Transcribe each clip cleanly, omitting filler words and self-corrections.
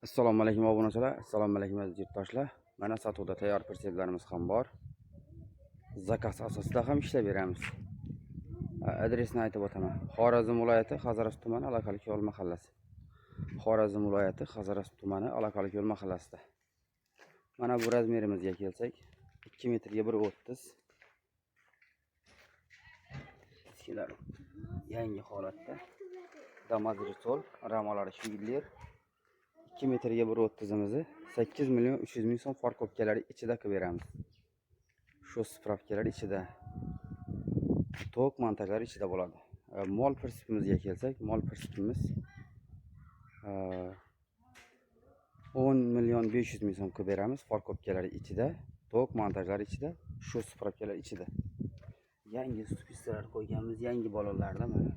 Assalomu alaykum obunachilar, assalomu alaykum aziz yurtdoshlar. Mana sotuvda tayyor perseplarimiz ham bor. Zakaz asosida ham ishlab beramiz. Adresini aytib o'taman. Xorazm viloyati Hazorasp tumani Alaqalik yo'l mahallasi. Xorazm viloyati Hazorasp tumani Alaqalik yo'l mahallasida. Mana bu razmerimizga kelsak, 2 metrga 1.30. Diskilar yangi holatda. Damazritol, ramalari shuyillar. 2 metrga 1.30imizni 8 million 300 ming so'm farkovkalari ichida qilib beramiz. Shu spravkalar ichida, tok montajlari ichida bo'ladi. Mol prinsipimizga kelsak, mol prinsipimiz 10 million 500 ming so'm qilib beramiz farkovkalari ichida, tok montajlari ichida, shu spravkalar ichida. Yangi stupistalar qo'yganmiz, yangi balolarda mana.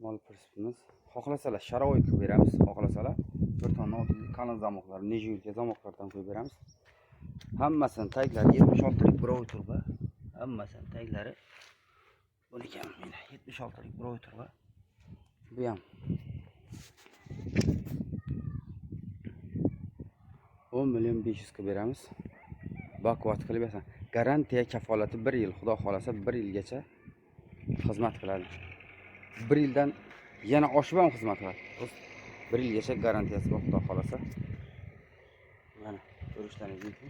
Mol prinsipimiz xohlasalar sharoit qilib beramiz, xohlasalar bir tonna qalin zamoqlar, nejilka zamoqlardan qo'yib beramiz. Hammasini taglari 76 lik birovi turba. Hammasini taglari buni ham mana 76 lik birovi turba. Bu ham 10 million 500 qilib beramiz. Baquvvat qilib bersan. Garantiya kafolati 1 yil, xudo xolasa 1 yilgacha xizmat qiladi. 1 yildan yana oshib ham xizmat qiladi. 1 yilgacha garantiyasi bor, xudo xolasa. Mana ko'rishlaringiz mumkin.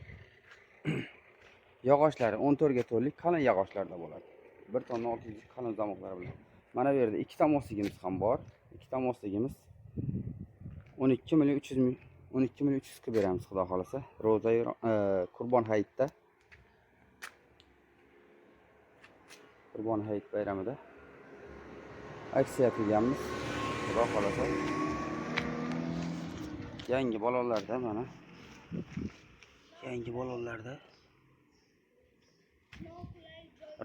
Yog'ochlari 14 ga to'rtlik qalin yog'ochlarda bo'ladi. 1 tonna 600 lik qalin zamoqlar bilan. Mana bu yerda 2 mosligimiz ham bor. 2 mosligimiz 12 million 300 ming 12 million 300 qilib beramiz, xudo xolasa. Ro'za Qurbon hayitda. Qurbon hayit bayramida aksiya qilganmiz, xudo xolasa. Yangi balolarda mana. Yangi balolarda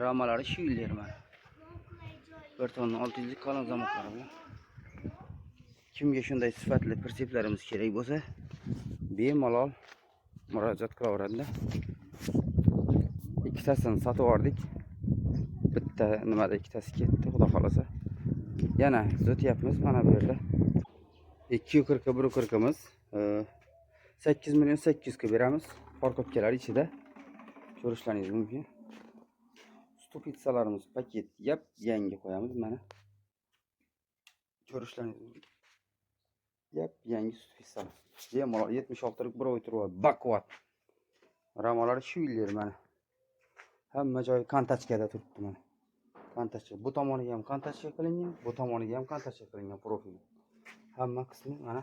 ramalari shu yillar mana. 1 tonna 600 lik qalin zamoqlar bilan. Kimga shunday sifatli prinsiplarimiz kerak bo'lsa, bemalol murojaat qilaveradi. Ikkitasini sotib oldik. Bitta nimada ikkitasi ketdi, xudo xolasa. Yana sotyapmiz mana bu yerda. 240 140imiz 8 million 800 qilib beramiz. Farkovkalar ichida ko'rishlaringiz mumkin. Stupitsalarimiz paket yangi qo'yamiz mana. Ko'rishlaringiz mumkin. Yangi stupitsalar. Bemalol 76 lik birovi turib, baquvvat. Ramalari shu yillar mana. Hamma joyi kantachkada turibdi mana. Kantachka. Bu tomoniga ham kantachka qilingan, bu tomoniga ham kantachka qilingan profil. Hamma qismi mana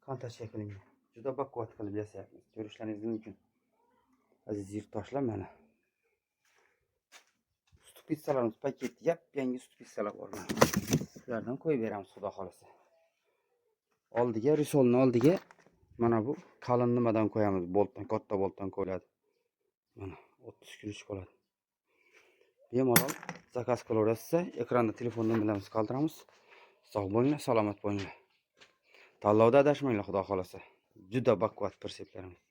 kantachka qilingan. Juda baquvvat qilib yasayapmiz. Ko'rishlaringiz mumkin. Aziz yurtdoshlar mana. Stupitsalarimiz paket yangi stupitsalar bor mana. Ulardan qo'yib beramiz, xudo xolasa. Oldiga risolni oldiga mana bu qalin nimadan qo'yamiz, boltdan, katta boltdan qo'yiladi. Mana 30 kg bo'ladi. Bemalol zakaz qilaverasiz. Ekranda telefon nomerlarimizni qoldiramiz. Sog' bo'linglar, salomat bo'linglar. Tanlovda adashmanglar, xudo xolasa. Juda baquvvat perseplarimiz.